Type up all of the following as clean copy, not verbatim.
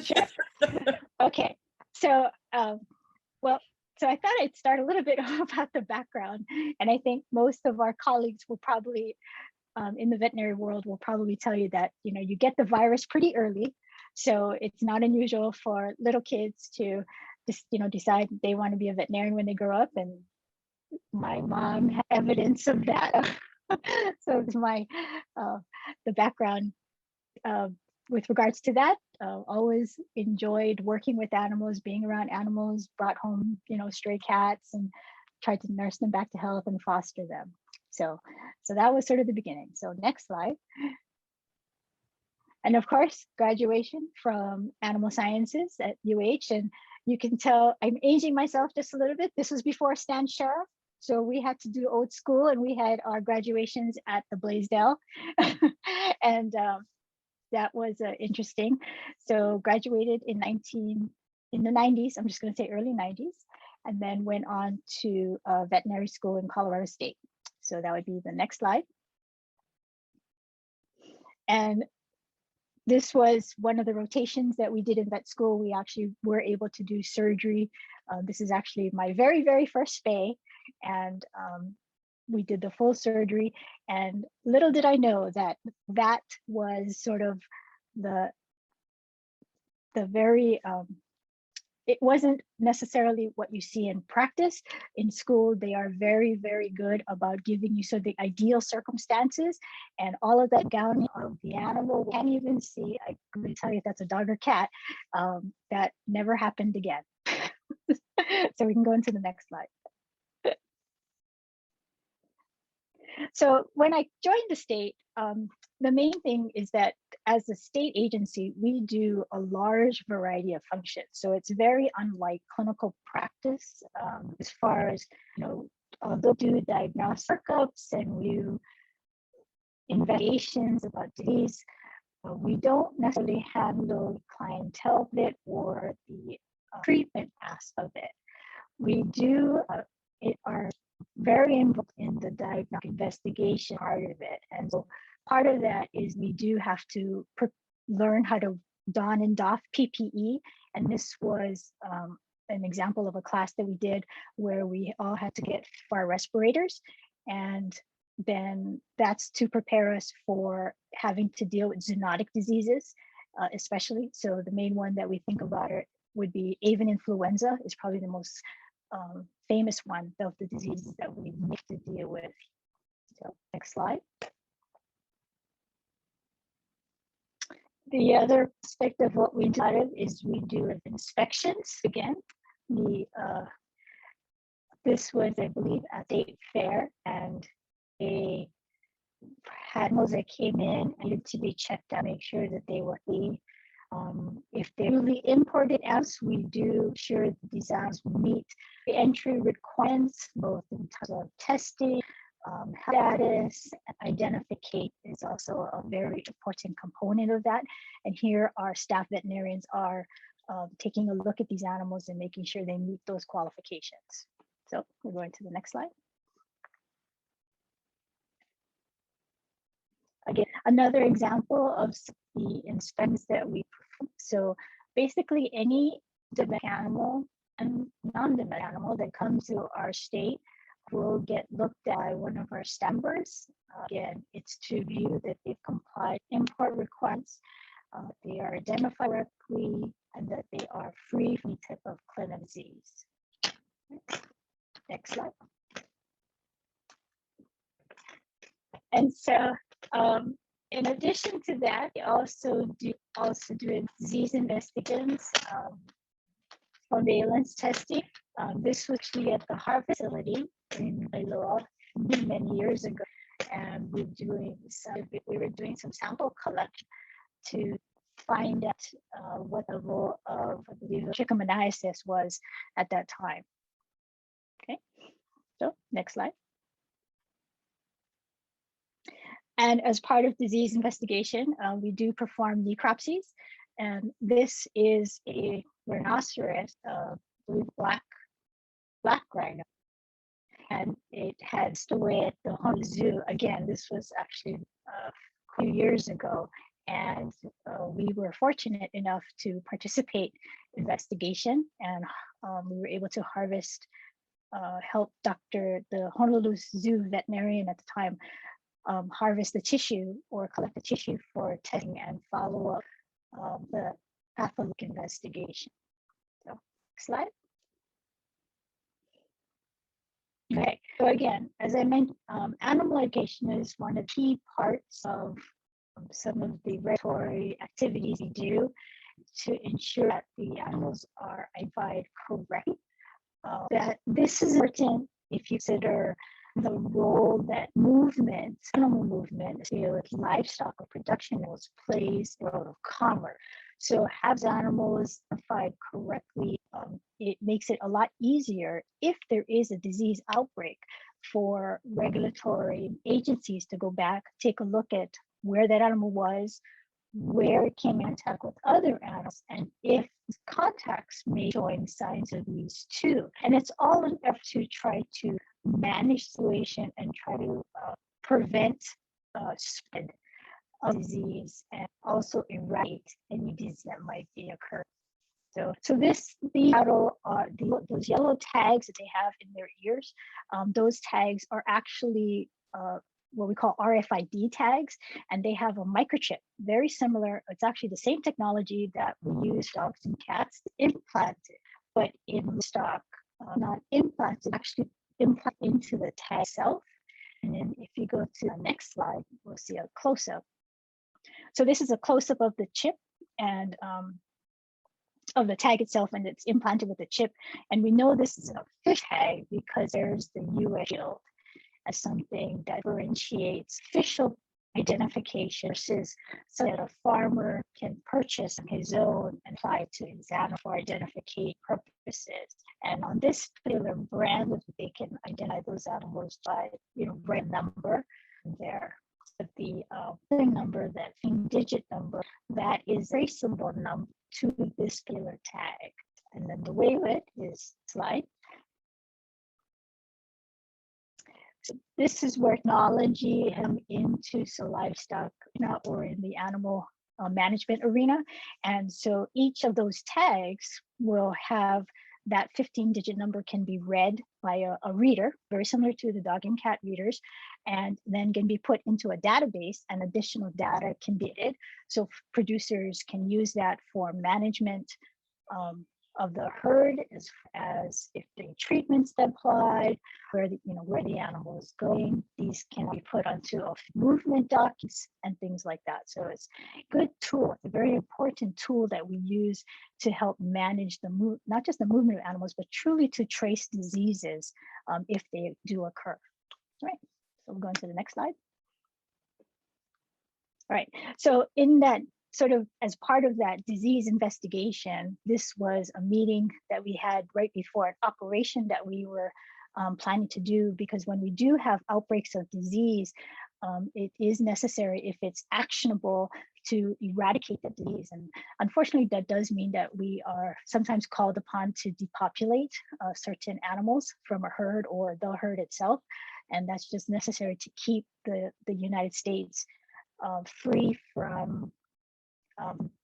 Sure. Okay. So, well, so I thought I'd start a little bit about the background, and I think most of our colleagues will probably, in the veterinary world, will probably tell you that you get the virus pretty early, so it's not unusual for little kids to just decide they want to be a veterinarian when they grow up, and my mom had evidence of that. So it's my the background uh, with regards to that. Always enjoyed working with animals, being around animals, brought home, stray cats and tried to nurse them back to health and foster them. So that was sort of the beginning. So next slide. And of course, graduation from animal sciences at UH. And you can tell I'm aging myself just a little bit. This was before Stan Sheriff. So we had to do old school, and we had our graduations at the Blaisdell. And that was interesting. So graduated in the 90s, I'm just going to say early 90s, and then went on to veterinary school in Colorado State. So that would be the next slide. And this was one of the rotations that we did in vet school. We actually were able to do surgery. This is actually my very, very first spay, and we did the full surgery. And little did I know that that was sort of the very it wasn't necessarily what you see in practice. In school, they are very, very good about giving you the ideal circumstances, and all of that gowning of the animal we can't even see. I can tell you if that's a dog or cat. That never happened again. So we can go into the next slide. So when I joined the state, the main thing is that as a state agency, we do a large variety of functions. So it's very unlike clinical practice as far as, they'll do diagnostic workups and do investigations about disease. We don't necessarily handle clientele bit or the treatment aspect of it. We do are very involved in the diagnostic investigation part of it. And so part of that is we do have to learn how to don and doff PPE. And this was an example of a class that we did where we all had to get our respirators. And then that's to prepare us for having to deal with zoonotic diseases, especially. So the main one that we think about would be avian influenza is probably the most famous one of the diseases that we need to deal with. So next slide. The other aspect of what we do is we do inspections. Again, this was, I believe, at State Fair, and they had animals that came in and needed to be checked out, make sure that they were clean. If they're really imported as we do ensure the designs meet the entry requirements, both in terms of testing, status, identification is also a very important component of that. And here our staff veterinarians are taking a look at these animals and making sure they meet those qualifications. So we're going to the next slide. Again, another example of the inspections that we perform. So basically any domestic animal and non-domestic animal that comes to our state will get looked at by one of our staff members. Again, it's to view that they've complied import requirements, they are identified correctly, and that they are free from any type of clinical disease. Next slide. And so in addition to that, we also do disease investigations, surveillance testing. This was actually at the HAR facility in Lowell many years ago, and we were doing some sample collection to find out what the level of, I believe, trichomoniasis was at that time. Okay, so next slide. And as part of disease investigation, we do perform necropsies. And this is a rhinoceros, black rhino. And it had stowed away at the home zoo. Again, this was actually a few years ago. And we were fortunate enough to participate in investigation, and we were able to harvest, help the Honolulu Zoo veterinarian at the time harvest the tissue or collect the tissue for testing and follow up the pathologic investigation. So, slide. Okay, so again, as I mentioned, animal education is one of the key parts of some of the regulatory activities we do to ensure that the animals are identified correctly. That this is important if you consider the role that movement, animal movement, with livestock or production animals plays the role of commerce. So have animals identified correctly, it makes it a lot easier if there is a disease outbreak for regulatory agencies to go back, take a look at where that animal was, where it came in contact with other animals, and if contacts may showing signs of these too. And it's all an effort to try to manage the situation and try to prevent spread of disease and also eradicate any disease that might be occurring. So these cattle are those yellow tags that they have in their ears. Those tags are actually what we call RFID tags, and they have a microchip, very similar. It's actually the same technology that we use dogs and cats to implant it, but in stock, not implanted, actually implant into the tag itself. And then if you go to the next slide, we'll see a close-up. So this is a close-up of the chip and of the tag itself, and it's implanted with the chip. And we know this is a fish tag because there's the US shield as something that differentiates official identification versus so that a farmer can purchase on his own and apply to his animal for identification purposes. And on this particular brand, they can identify those animals by, red number there. But the number, that 15-digit number, that is traceable number to this particular tag. And then the way it is slide. So this is where technology into livestock or in the animal management arena. And so each of those tags will have that 15-digit number can be read by a reader, very similar to the dog and cat readers, and then can be put into a database, and additional data can be added. So producers can use that for management of the herd, as if the treatments applied, where the animal is going. These can be put onto movement documents and things like that. So it's a good tool, a very important tool that we use to help manage not just the movement of animals, but truly to trace diseases if they do occur. All right, so we'll go on to the next slide. All right, so in that sort of as part of that disease investigation, this was a meeting that we had right before an operation that we were planning to do, because when we do have outbreaks of disease, it is necessary, if it's actionable, to eradicate the disease. And unfortunately, that does mean that we are sometimes called upon to depopulate certain animals from a herd or the herd itself. And that's just necessary to keep the United States free from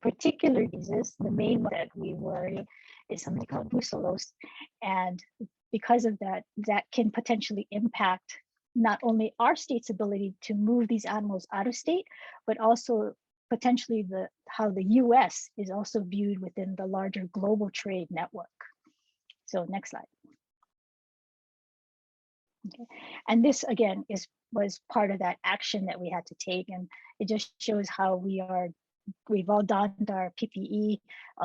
particular diseases. The main one that we worry is something called brucellosis. And because of that, that can potentially impact not only our state's ability to move these animals out of state, but also potentially how the US is also viewed within the larger global trade network. So next slide. Okay. And this again was part of that action that we had to take, and it just shows how we've all donned our PPE.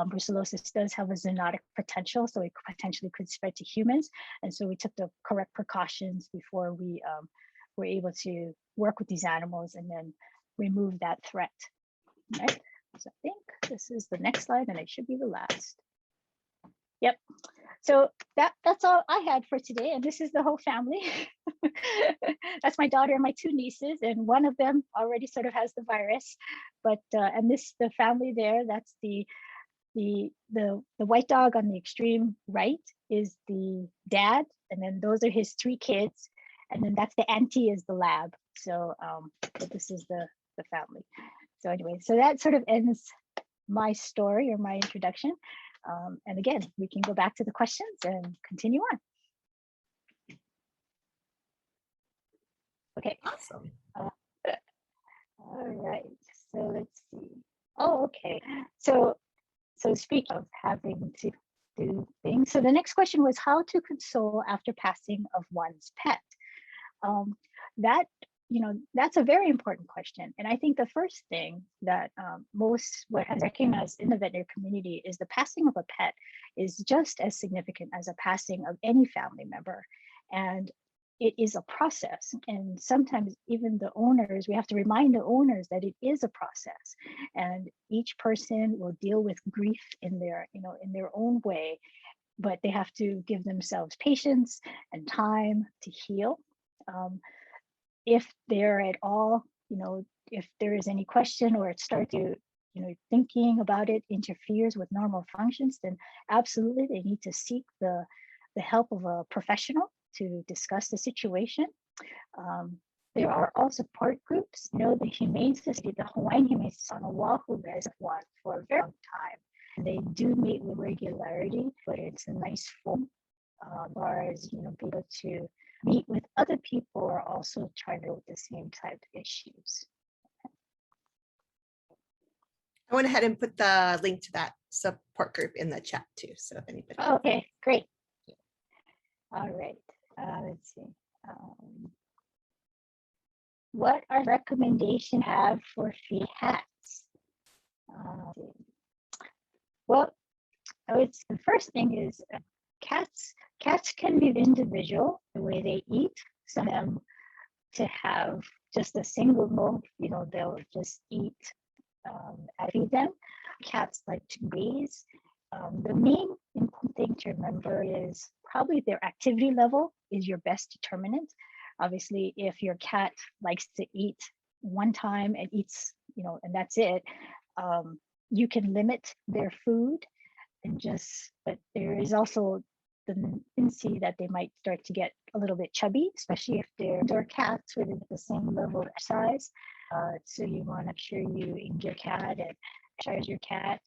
Brucellosis does have a zoonotic potential, so it potentially could spread to humans. And so we took the correct precautions before we were able to work with these animals and then remove that threat. Right? So I think this is the next slide, and it should be the last. Yep. So that's all I had for today, and this is the whole family. That's my daughter and my two nieces, and one of them already sort of has the virus. But and the family there, that's the white dog on the extreme right is the dad, and then those are his three kids, and then that's the auntie is the lab. So but this is the family. So anyway, so that sort of ends my story or my introduction. And again, we can go back to the questions and continue on. Okay. Awesome. All right. So let's see. Oh, okay. So speaking of having to do things, so the next question was how to console after passing of one's pet. That, that's a very important question. And I think the first thing that most what has recognized in the veterinary community is the passing of a pet is just as significant as a passing of any family member. And it is a process. And sometimes even the owners, we have to remind the owners that it is a process. And each person will deal with grief in their own way, but they have to give themselves patience and time to heal. If they're at all, if there is any question or it starts to, thinking about it interferes with normal functions, then absolutely they need to seek the help of a professional to discuss the situation. There are all support groups. The Humane Society, the Hawaiian Humane Society on Oahu has one for a very long time. And they do meet with regularity, but it's a nice form as far as, be able to meet with other people who are also trying to deal with the same type of issues. I went ahead and put the link to that support group in the chat too. So if anybody. Okay, great. All right. Let's see. What are recommendations have for feed cats? Well, the first thing is cats can be individual the way they eat. Some of them to have just a single meal, they'll just eat. I feed them. Cats like to graze. The main important thing to remember is probably their activity level is your best determinant. Obviously, if your cat likes to eat one time and eats, and that's it, you can limit their food but there is also the tendency that they might start to get a little bit chubby, especially if they're indoor cats with the same level of exercise. So you want to make sure you eat your cat and exercise your cat.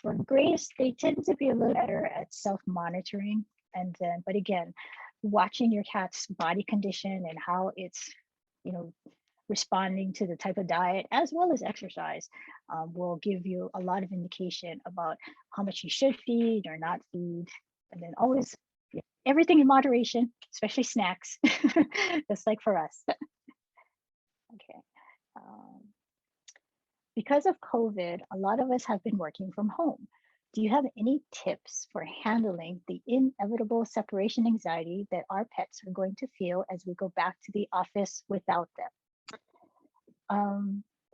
For grace, they tend to be a little better at self-monitoring. But again, watching your cat's body condition and how it's, responding to the type of diet as well as exercise will give you a lot of indication about how much you should feed or not feed. And then always everything in moderation, especially snacks, just like for us. Okay. Because of COVID, a lot of us have been working from home. Do you have any tips for handling the inevitable separation anxiety that our pets are going to feel as we go back to the office without them?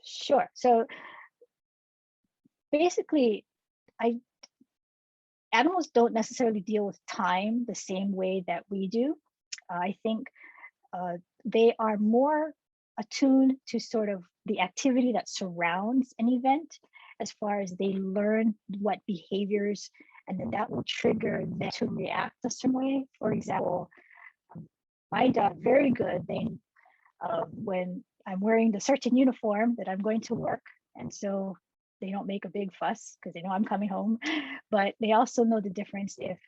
Sure. So basically, animals don't necessarily deal with time the same way that we do. I think they are more attuned to sort of the activity that surrounds an event as far as they learn what behaviors, and then that will trigger them to react a certain way. For example, my dog, very good. When I'm wearing the certain uniform that I'm going to work, and so they don't make a big fuss because they know I'm coming home, but they also know the difference if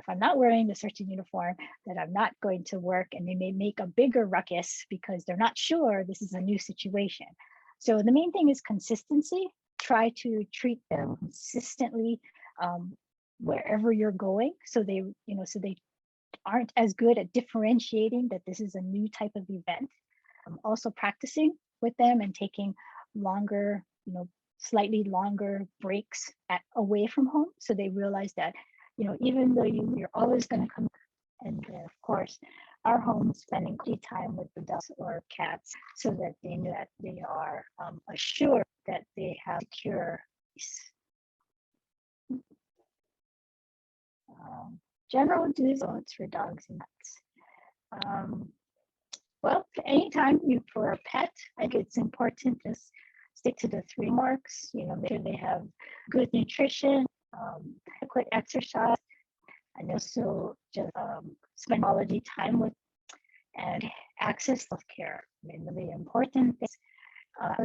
I'm not wearing the certain uniform, that I'm not going to work, and they may make a bigger ruckus because they're not sure this is a new situation. So the main thing is consistency. Try to treat them consistently wherever you're going, so they aren't as good at differentiating that this is a new type of event. Also practicing with them and taking longer, slightly longer breaks away from home, so they realize that even though you're always going to come, and of course our home spending quality time with the dogs or cats, so that they know that they are assured that they have secure general do's and don'ts for dogs and cats. Well, anytime for a pet, I think it's important to stick to the 3 marks. Make sure they have good nutrition, adequate exercise, and also just spend quality time with and access healthcare. Really important things.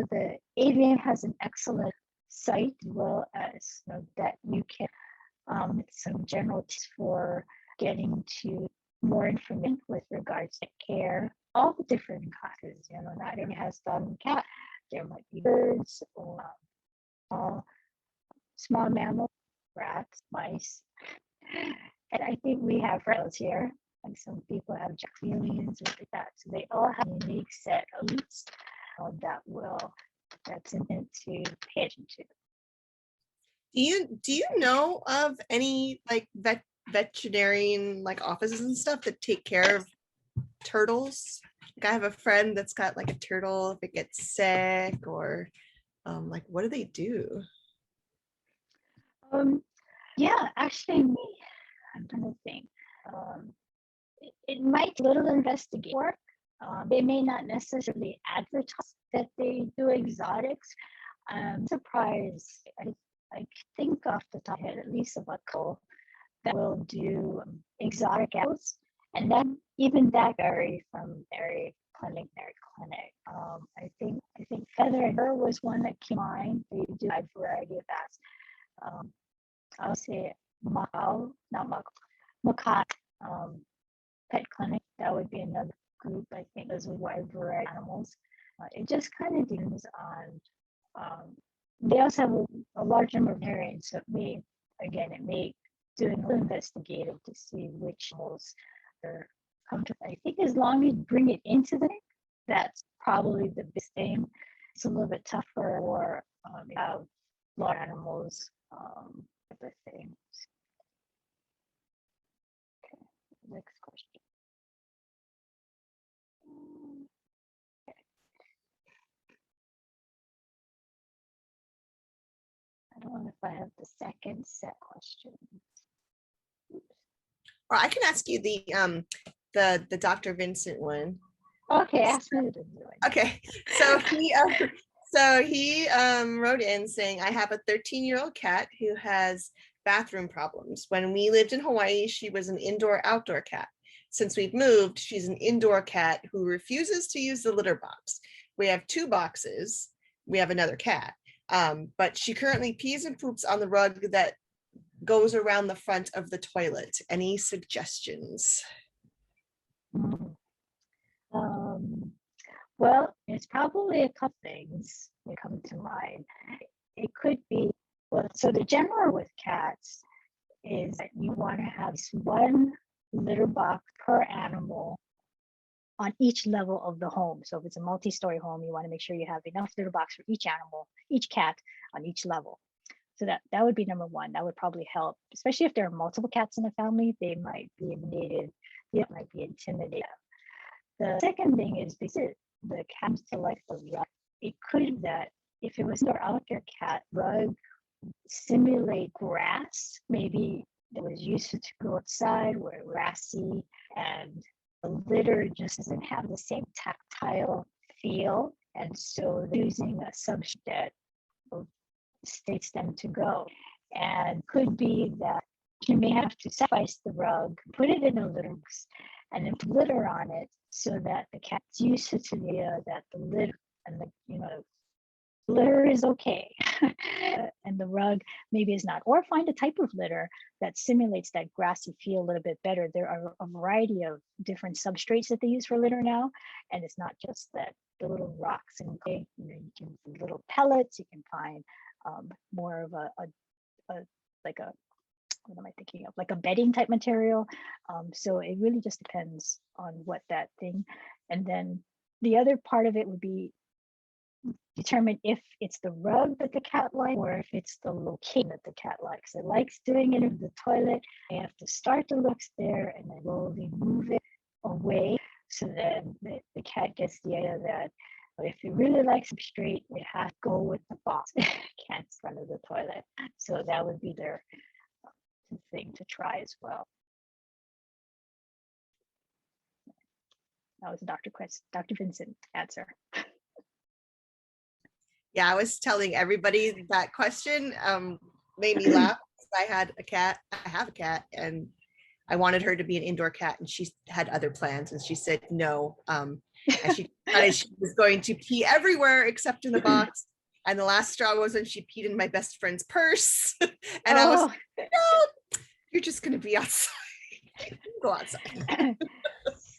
The AVM has an excellent site, as well as that you can some general tips for getting to more information with regards to care, all the different kinds. Not everyone has dog and cat. There might be birds or small mammals, rats, mice. And I think we have rails here. Like some people have chameleons and like that. So they all have a unique set of needs that's important to pay attention to. Do you know of any like veterinarian like offices and stuff that take care of turtles? Like I have a friend that's got like a turtle if it gets sick, or like what do they do? Yeah, actually, I'm trying to think. It might take a little investigation work. They may not necessarily advertise that they do exotics. I'm surprised. I think off the top of my head, at least of a couple that will do exotic animals, and then even that vary from very clinic. I think Feather and Fur was one that came on. They do a variety of that. I'll say Macau, not Macau, Pet Clinic. That would be another group. I think there's a wide variety of animals. It just kind of depends on. They also have a large number of variants, so it may do an investigative to see which animals are come to. I think as long as you bring it into the thing, that's probably the best thing. It's a little bit tougher or have large animals, type of things. Okay, next question. I don't know if I have the second set question. Or I can ask you the Dr. Vincent one. Okay, ask me to do it. Okay, so he wrote in saying, I have a 13-year-old cat who has bathroom problems. When we lived in Hawaii, she was an indoor-outdoor cat. Since we've moved, she's an indoor cat who refuses to use the litter box. We have 2 boxes. We have another cat, but she currently pees and poops on the rug that goes around the front of the toilet. Any suggestions? Well, it's probably a couple things that come to mind. It could be, so the general with cats is that you want to have one litter box per animal on each level of the home. So if it's a multi-story home, you want to make sure you have enough litter box for each animal, each cat on each level. So that would be number one. That would probably help, especially if there are multiple cats in the family. They might be intimidated. The second thing is because the cats select the rug. It could be that if it was an outdoor cat, rug simulate grass. Maybe it was used to go outside where grassy, and the litter just doesn't have the same tactile feel. And so using a substrate that states them to go. And could be that you may have to sacrifice the rug, put it in a litter box, and then put litter on it so that the cat's used to the idea that the litter and the litter is okay and the rug maybe is not. Or find a type of litter that simulates that grassy feel a little bit better. There are a variety of different substrates that they use for litter now, and it's not just that the little rocks and clay. You can find little pellets. You can find more of a like a, what am I thinking of? Like a bedding type material. So it really just depends on what that thing. And then the other part of it would be determine if it's the rug that the cat likes or if it's the location that the cat likes. It likes doing it in the toilet. They have to start the looks there and then slowly move it away so that the cat gets the idea that if it really likes them straight, it has to go with the box. It can't front of the toilet. So that would be their thing to try as well. That was Dr. Vincent answer. Yeah, I was telling everybody that question made me laugh. I have a cat, and I wanted her to be an indoor cat, and she had other plans, and she said no. And she decided she was going to pee everywhere except in the box. And the last straw was when she peed in my best friend's purse. And I was like, no, you're just going to be outside. Go outside.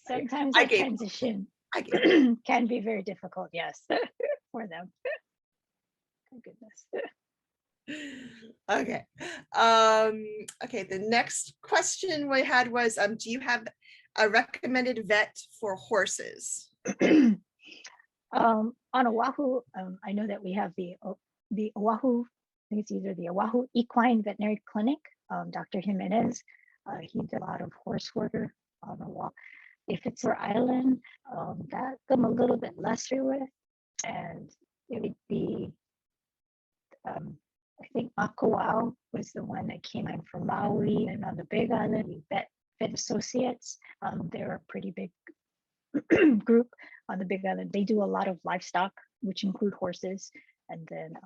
Sometimes I that gave- transition can be very difficult, yes, for them. Oh, goodness. Okay. Okay, the next question we had was, do you have a recommended vet for horses? On Oahu, I know that we have the Oahu, I think it's either the Oahu Equine Veterinary Clinic, Dr. Jimenez. He did a lot of horse work on Oahu. If it's our island, that I'm a little bit less familiar with, and it would be, I think Makawao was the one that came in from Maui, and on the Big Island, we Vet Associates. They're a pretty big group on the Big Island. They do a lot of livestock, which include horses, and then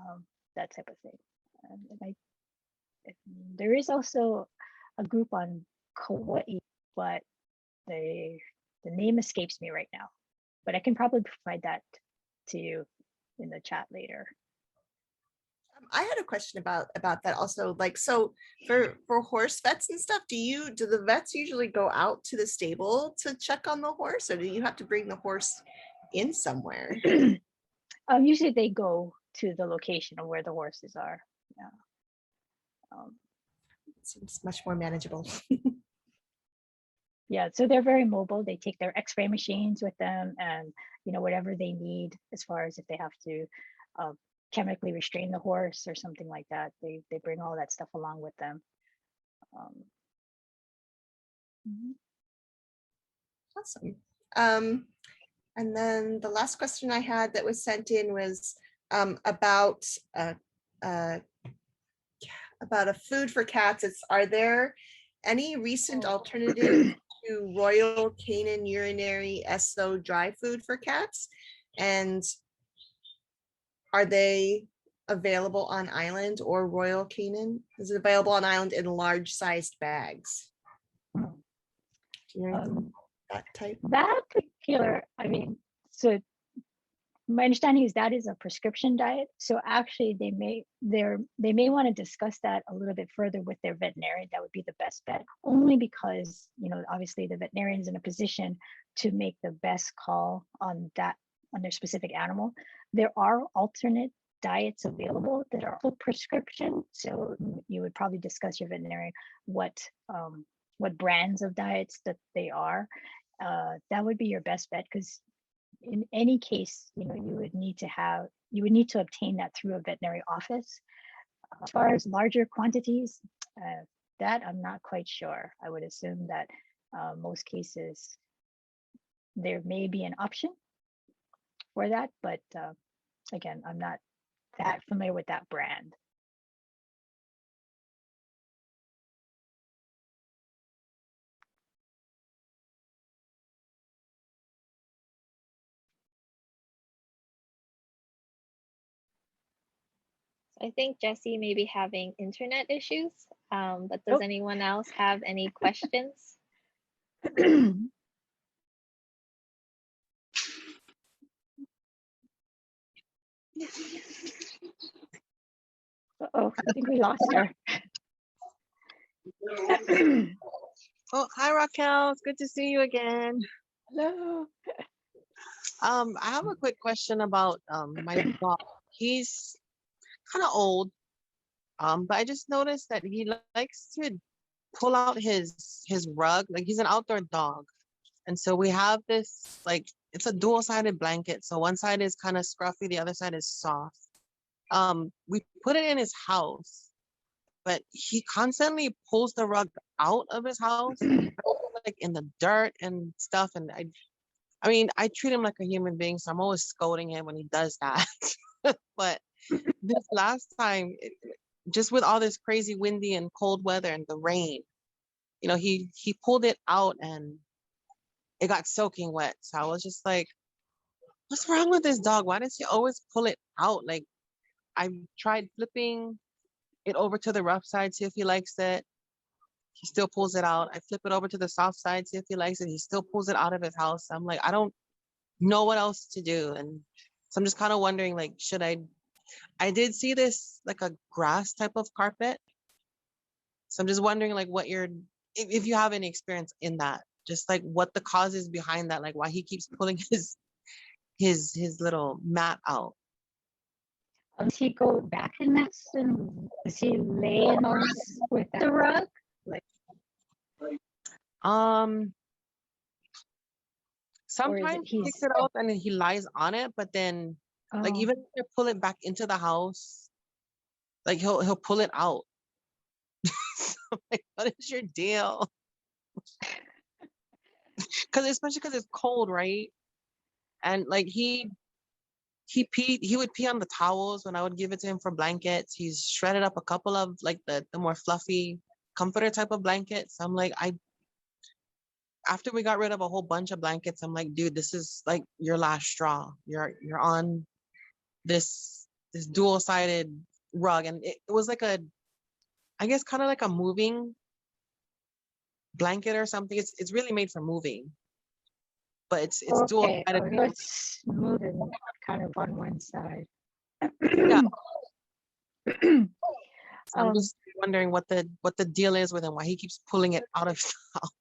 that type of thing. There is also a group on Kauai, but the name escapes me right now. But I can probably provide that to you in the chat later. I had a question about that also. Like, so for horse vets and stuff, do the vets usually go out to the stable to check on the horse, or do you have to bring the horse in somewhere? Usually they go to the location of where the horses are. Yeah. It seems much more manageable. Yeah, so they're very mobile. They take their X-ray machines with them, and whatever they need as far as if they have to chemically restrain the horse or something like that, they bring all that stuff along with them. Awesome. And then the last question I had that was sent in was about a food for cats. Are there any recent alternatives to Royal Canin urinary SO dry food for cats? And are they available on island, or Royal Canin? Is it available on island in large sized bags? Do you know anything about that type? That particular, so my understanding is that is a prescription diet. So actually they may want to discuss that a little bit further with their veterinarian. That would be the best bet, only because, obviously the veterinarian is in a position to make the best call on their specific animal. There are alternate diets available that are full prescription. So you would probably discuss your veterinarian what brands of diets that they are. That would be your best bet, because in any case, you would need to obtain that through a veterinary office. As far as larger quantities, that I'm not quite sure. I would assume that most cases there may be an option for that, but again, I'm not that familiar with that brand. I think Jessie may be having internet issues, but does anyone else have any questions? Oh, I think we lost her. Oh, hi Raquel, it's good to see you again. Hello. I have a quick question about my dog. He's kind of old, but I just noticed that he likes to pull out his rug. Like, he's an outdoor dog, and so we have this, like, it's a dual-sided blanket. So one side is kind of scruffy, the other side is soft. We put it in his house, but he constantly pulls the rug out of his house, like in the dirt and stuff. And I mean, I treat him like a human being, so I'm always scolding him when he does that. But this last time, just with all this crazy windy and cold weather and the rain, he pulled it out and it got soaking wet. So I was just like, what's wrong with this dog? Why does he always pull it out? Like, I tried flipping it over to the rough side, see if he likes it. He still pulls it out. I flip it over to the soft side, see if he likes it. He still pulls it out of his house. I'm like, I don't know what else to do. And so I'm just kind of wondering, like, should I did see this like a grass type of carpet. So I'm just wondering like what if you have any experience in that, just like what the cause is behind that, like why he keeps pulling his little mat out. Does he go back in that and does he lay in those with the rug? Like, Sometimes he takes it out and then he lies on it, but then like oh, even if they pull it back into the house, like he'll pull it out. So I'm like, what is your deal? Especially because it's cold, right? And like he would pee on the towels when I would give it to him for blankets. He's shredded up a couple of like the more fluffy comforter type of blankets. I'm like, after we got rid of a whole bunch of blankets, I'm like, dude, this is like your last straw. You're on this dual-sided rug. And it was like I guess kind of like a moving blanket or something. It's really made for moving. But it's okay. dual-sided. Oh, it's moving kind of on one side. Yeah. So I'm Um, just wondering what the deal is with him, why he keeps pulling it out of his house.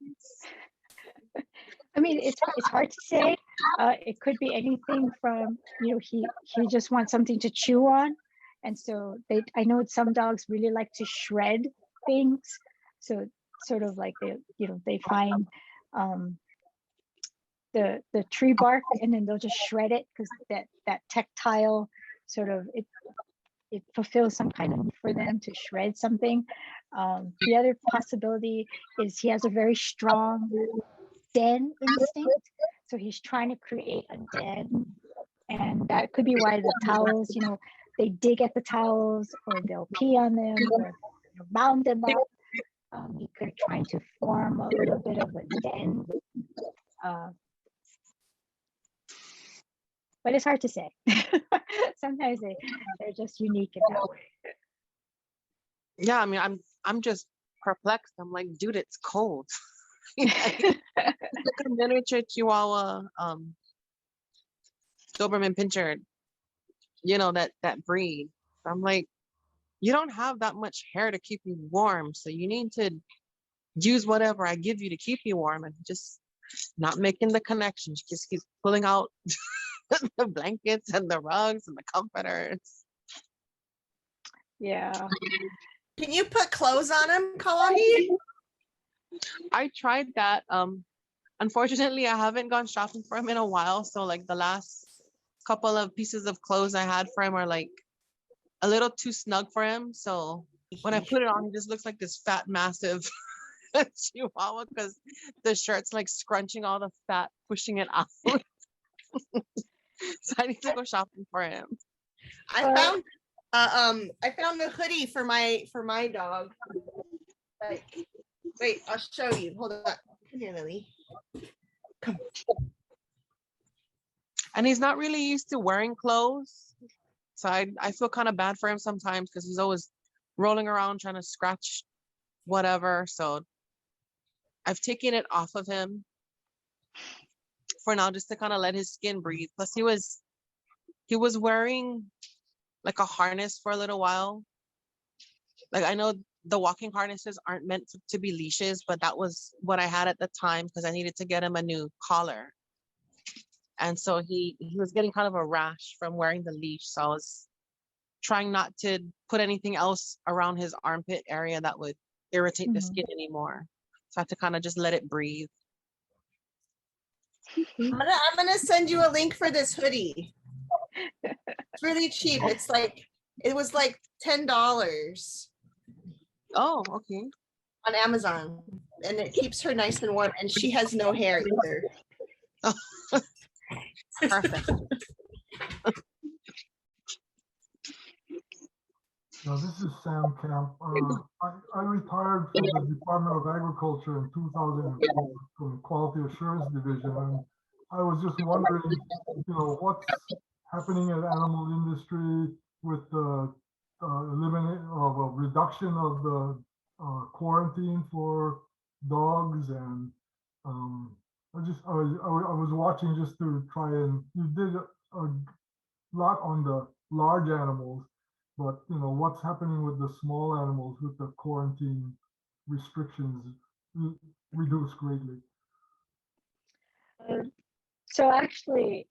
I mean, it's hard to say. It could be anything from, he just wants something to chew on, and so I know some dogs really like to shred things. So sort of like they find the tree bark and then they'll just shred it because that tactile sort of it fulfills some kind of need for them to shred something. The other possibility is he has a very strong den instinct, so he's trying to create a den, and that could be why the towels, they dig at the towels or they'll pee on them or mound them up. He could try to form a little bit of a den, but it's hard to say. Sometimes they're just unique in that way. Yeah, I mean, I'm just perplexed. I'm like, dude, it's cold. It's like a miniature Chihuahua, Doberman Pinscher, that breed. I'm like, you don't have that much hair to keep you warm, so you need to use whatever I give you to keep you warm, and just not making the connection. She just keeps pulling out the blankets and the rugs and the comforters. Yeah. Can you put clothes on him, Kalahi? I tried that. Unfortunately, I haven't gone shopping for him in a while. So like the last couple of pieces of clothes I had for him are like a little too snug for him. So when I put it on, he just looks like this fat, massive Chihuahua because the shirt's like scrunching all the fat, pushing it out. So I need to go shopping for him. I found the hoodie for my dog. Like, wait, I'll show you. Hold on. Come here, Lily. Come. And he's not really used to wearing clothes. So I feel kind of bad for him sometimes because he's always rolling around trying to scratch whatever. So I've taken it off of him for now just to kind of let his skin breathe. Plus he was wearing like a harness for a little while. Like I know the walking harnesses aren't meant to be leashes, but that was what I had at the time because I needed to get him a new collar. And so he was getting kind of a rash from wearing the leash. So I was trying not to put anything else around his armpit area that would irritate the skin anymore. So I had to kind of just let it breathe. I'm gonna send you a link for this hoodie. It's really cheap. It was like $10. Oh, okay. On Amazon, and it keeps her nice and warm, and she has no hair either. Perfect. Now, this is Sam Camp. I retired from the Department of Agriculture in 2004 from the Quality Assurance Division, and I was just wondering, what's happening in the animal industry with the reduction of the quarantine for dogs, and I was watching just to try and, you did a lot on the large animals, but you know, what's happening with the small animals with the quarantine restrictions reduced greatly. So actually,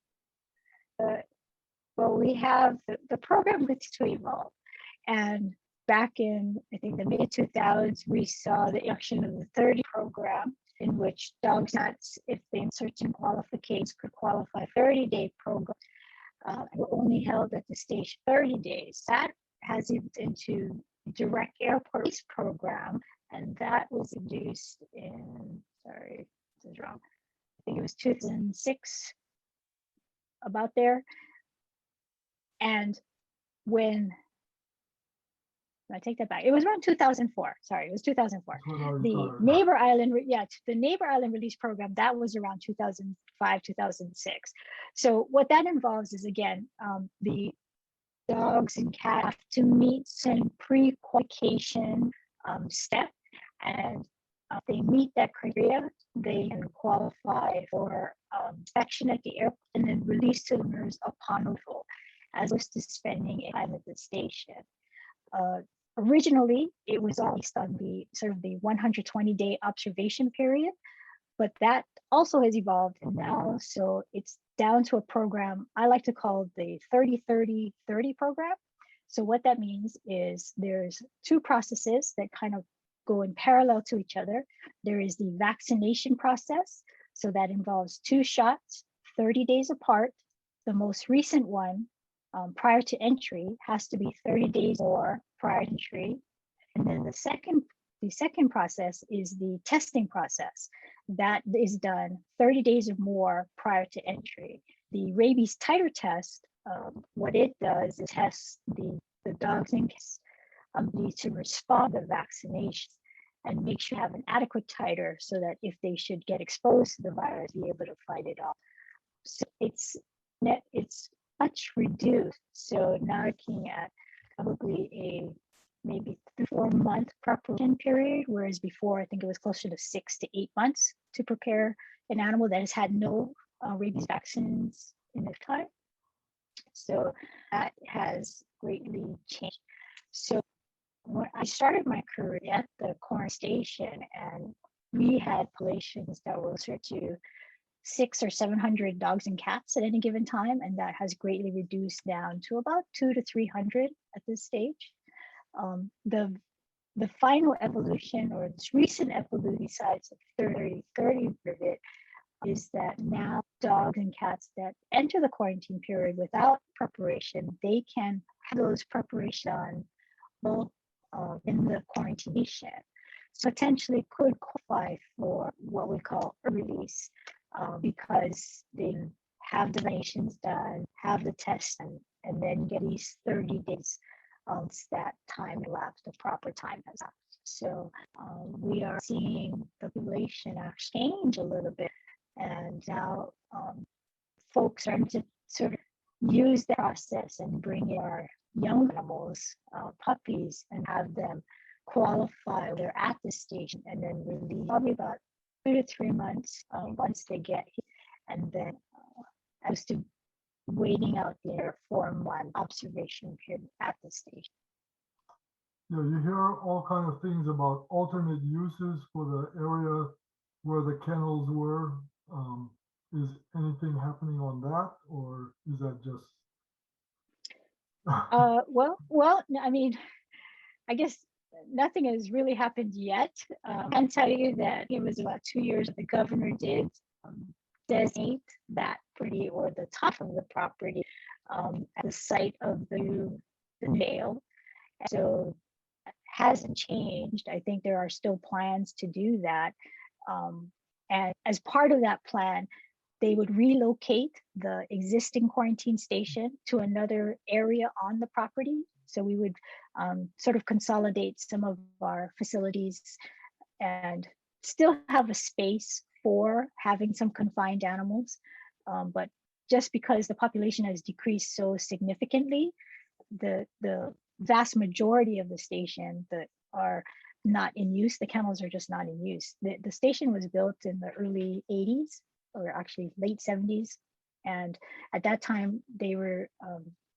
well, we have the program gets to evolve. And back in, I think, the mid 2000s, we saw the introduction of the 30 program, in which dogs, cats, if they meet certain qualifications, could qualify 30-day program. Were only held at the station 30 days. That has evolved into direct airport release program, and that was introduced in, sorry, this is wrong. I think it was 2006, about there. And when I take that back, it was around 2004. Sorry, it was 2004. The neighbor island, the neighbor island release program, that was around 2005, 2006. So what that involves is, again, the dogs and cats have to meet some pre-qualification step, and if they meet that criteria, they can qualify for inspection at the airport and then release to the owners upon arrival, as opposed to spending time at the station. Originally, it was all based on the sort of the 120-day observation period, but that also has evolved now. So it's down to a program I like to call the 30-30-30 program. So what that means is there's two processes that kind of go in parallel to each other. There is the vaccination process. So that involves 2 shots, 30 days apart. The most recent one, prior to entry, has to be 30 days or prior to entry. And then the second process is the testing process. That is done 30 days or more prior to entry. The rabies titer test, what it does is test the dogs and cats' ability to respond to vaccination and make sure you have an adequate titer so that if they should get exposed to the virus, be able to fight it off. So it's much reduced. So now looking at probably a maybe 3-4 month preparation period, whereas before I think it was closer to 6 to 8 months to prepare an animal that has had no rabies vaccines in its time. So that has greatly changed. So when I started my career at the corn station, and we had populations that were closer to 600 or 700 dogs and cats at any given time, and that has greatly reduced down to about 200 to 300 at this stage. The final evolution, or this recent evolution besides the 30-30 of it, is that now dogs and cats that enter the quarantine period without preparation, they can have those preparation in the quarantine, so potentially could qualify for what we call a release, because they have the vaccinations done, have the tests done, and then get these 30 days that time elapsed, the proper time has elapsed. So we are seeing the population actually change a little bit, and now folks are to sort of use the process and bring in our young animals, puppies, and have them qualify. They're at the station and then release probably about 2 to 3 months once they get here, and then as to waiting out their 4-month observation period at the station. Yeah, you hear all kinds of things about alternate uses for the area where the kennels were. Is anything happening on that, or is that just? Well, I mean, I guess nothing has really happened yet. I can tell you that it was about 2 years the governor did designate that property, or the top of the property, at the site of the nail. So it hasn't changed. I think there are still plans to do that. And as part of that plan, they would relocate the existing quarantine station to another area on the property. So we would sort of consolidate some of our facilities and still have a space for having some confined animals. But just because the population has decreased so significantly, the vast majority of the station that are not in use, the kennels are just not in use. The station was built in the early 80s, or actually late 70s. And at that time, they were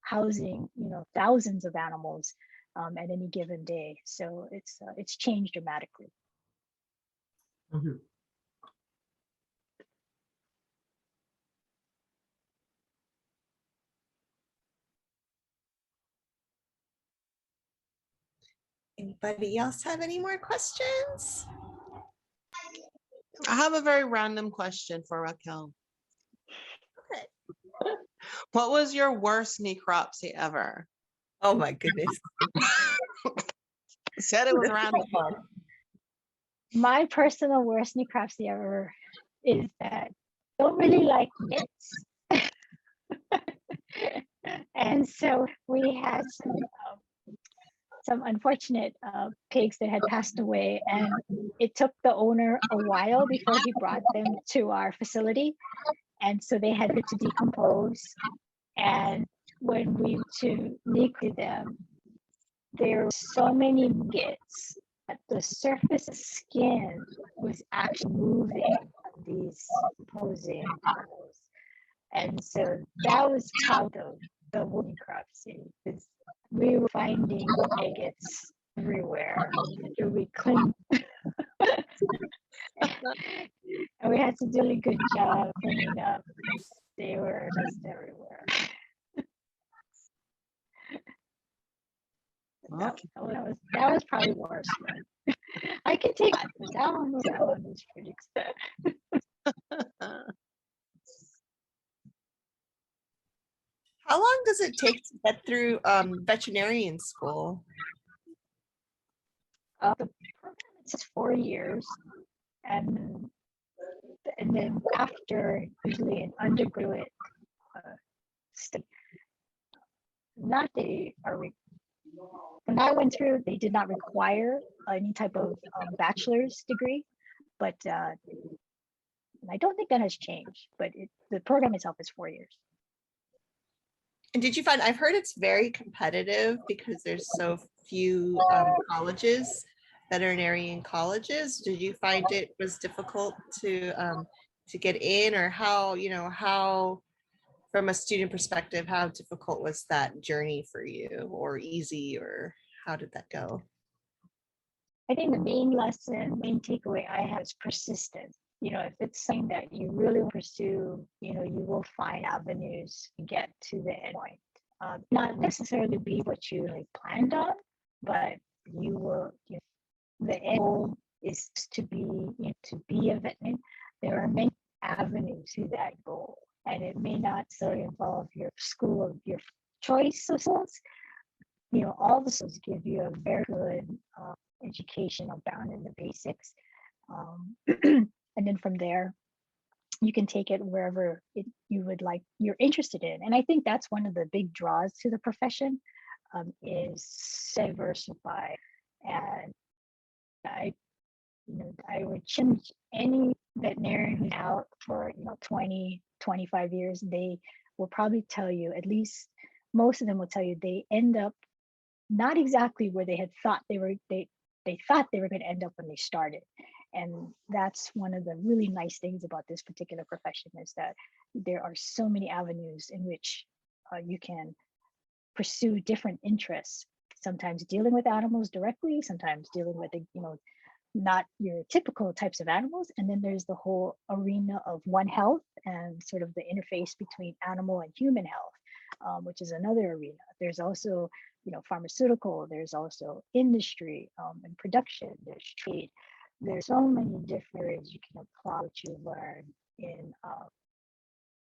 housing, thousands of animals at any given day. So it's changed dramatically. Thank you. Anybody else have any more questions? I have a very random question for Raquel. Okay. What was your worst necropsy ever? Oh my goodness. Said it was random. My personal worst necropsy ever is that I don't really like nits. And so we had some unfortunate pigs that had passed away, and it took the owner a while before he brought them to our facility. And so they had to decompose. And when we went to liquidate them, there were so many maggots that the surface of skin was actually moving on these opposing animals. And so that was how the wound necropsy, because we were finding maggots everywhere. And we cleaned. And we had to do a good job cleaning up. They were just everywhere. That was probably the worst one. I can take that, but that one was pretty expensive. How long does it take to get through veterinarian school? The program is 4 years, and then after usually an undergraduate study. Not they are. When I went through, they did not require any type of bachelor's degree, but I don't think that has changed. But the program itself is 4 years. And did you find, I've heard it's very competitive because there's so few colleges, veterinarian colleges. Did you find it was difficult to get in, or how, from a student perspective, how difficult was that journey for you, or easy, or how did that go? I think the main main takeaway I have is persistence. If it's something that you really pursue, you will find avenues to get to the end point. Not necessarily be what you planned on, but you will. The end goal is to be a veterinarian. There are many avenues to that goal, and it may not solely involve your school of your choice of schools. All the schools give you a very good educational background in the basics. And then from there, you can take it wherever you would like, you're interested in. And I think that's one of the big draws to the profession, is diversify. And I would challenge any veterinarian who's out for 20, 25 years. They will probably tell you, at least most of them will tell you, they end up not exactly where they had thought they were. They thought they were going to end up when they started. And that's one of the really nice things about this particular profession, is that there are so many avenues in which you can pursue different interests, sometimes dealing with animals directly, sometimes dealing with, not your typical types of animals. And then there's the whole arena of One Health and sort of the interface between animal and human health, which is another arena. There's also, pharmaceutical, there's also industry and production, there's trade. There's so many different areas you can apply what you learn in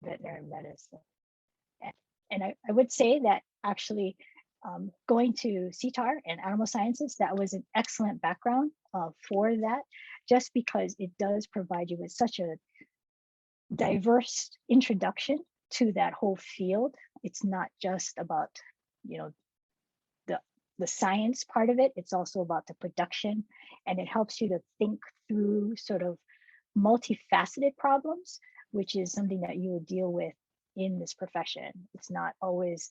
veterinary medicine. And I would say that actually going to CTAHR and animal sciences, that was an excellent background for that, just because it does provide you with such a diverse introduction to that whole field. It's not just about, the science part of it, it's also about the production, and it helps you to think through sort of multifaceted problems, which is something that you will deal with in this profession. It's not always,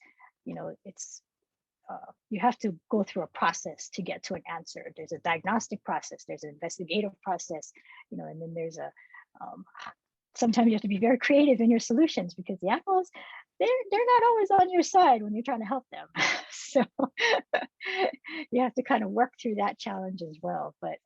it's you have to go through a process to get to an answer. There's a diagnostic process, there's an investigative process, and then there's a sometimes you have to be very creative in your solutions because the animals, they're not always on your side when you're trying to help them. So you have to kind of work through that challenge as well. But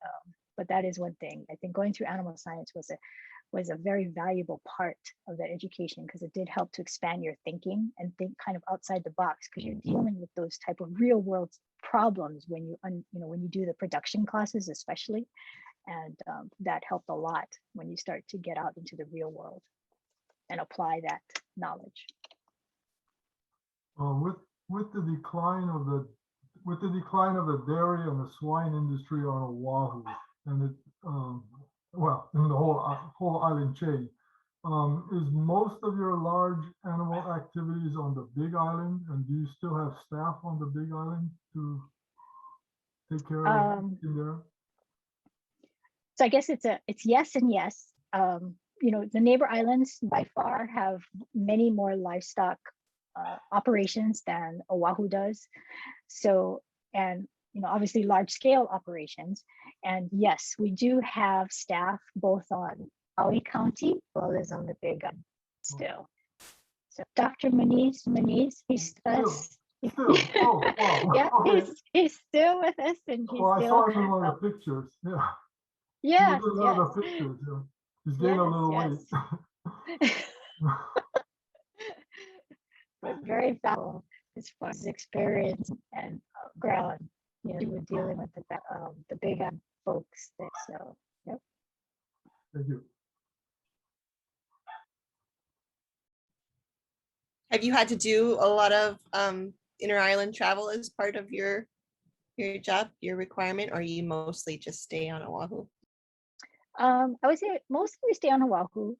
that is one thing. I think going through animal science was a very valuable part of that education because it did help to expand your thinking and think kind of outside the box because you're dealing with those type of real world problems when you when you do the production classes especially, and that helped a lot when you start to get out into the real world and apply that knowledge. With the decline of the dairy and the swine industry on Oahu, and it well, in the whole island chain, is most of your large animal activities on the Big Island, and do you still have staff on the Big Island to take care of everything there? So I guess it's yes and yes. The neighbor islands by far have many more livestock operations than Oahu does. So, and obviously large scale operations. And yes, we do have staff both on Maui County as well as on the Big Island still. So Dr. Muniz, he's us. Still. Oh, wow. Yeah, Okay. he's still with us, and he's Well, I still. saw him in one of the pictures. Yeah. Yes, He was in one of the pictures. Yeah. He's gained a little weight. But very valuable as far as experience and ground. We're dealing with the Big folks there. So, yep. Thank you. Have you had to do a lot of inter-island travel as part of your job, your requirement, or you mostly just stay on Oahu? I would say mostly we stay on Oahu,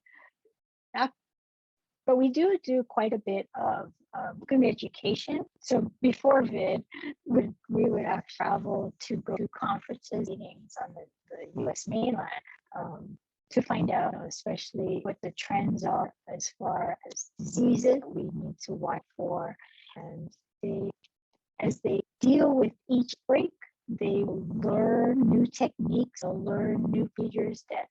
but we do quite a bit of education. So before VID, we would have traveled to go to conferences, meetings on the U.S. mainland to find out, especially what the trends are as far as diseases we need to watch for, and as they deal with each break, they will learn new techniques or learn new features that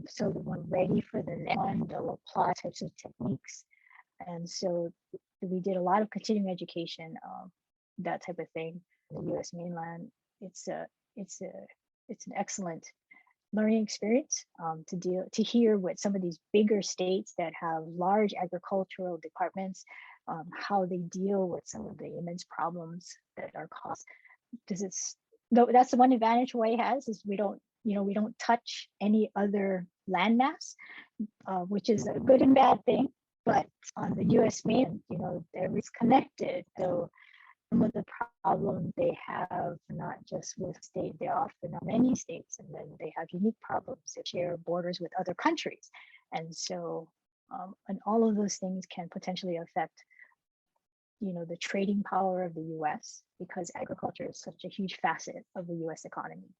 so that when ready for the next one, they'll apply types of techniques. And so we did a lot of continuing education, that type of thing. The U.S. mainland, it's an excellent learning experience to hear what some of these bigger states that have large agricultural departments, how they deal with some of the immense problems that are caused. That's the one advantage Hawaii has, is we don't touch any other landmass, which is a good and bad thing. But on the U.S. mainland, everything's connected. So some of the problems they have, not just with state, they're often on many states, and then they have unique problems that share borders with other countries. And so, and all of those things can potentially affect, the trading power of the U.S. because agriculture is such a huge facet of the U.S. economy.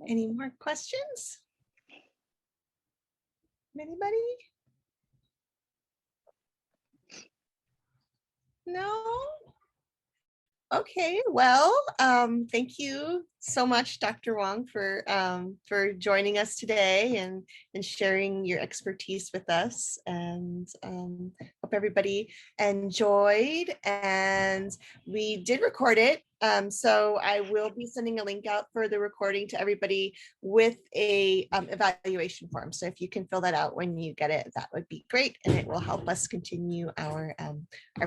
Any more questions? Anybody? No? Okay, well, thank you so much, Dr. Wong, for joining us today and sharing your expertise with us. And hope everybody enjoyed. And we did record it. So I will be sending a link out for the recording to everybody with a evaluation form. So if you can fill that out when you get it, that would be great. And it will help us continue our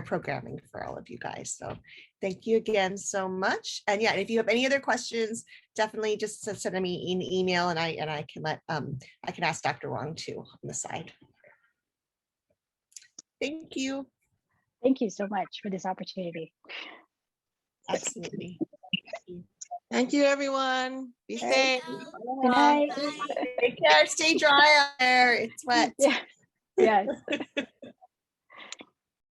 programming for all of you guys. So thank you again so much. And yeah, if you have any other questions, definitely just send me an email, and I can ask Dr. Wong too on the side. Thank you. Thank you so much for this opportunity. Absolutely. Thank you, everyone. Be safe. Good night. Take care. Stay dry out there. It's wet. Yeah. Yes.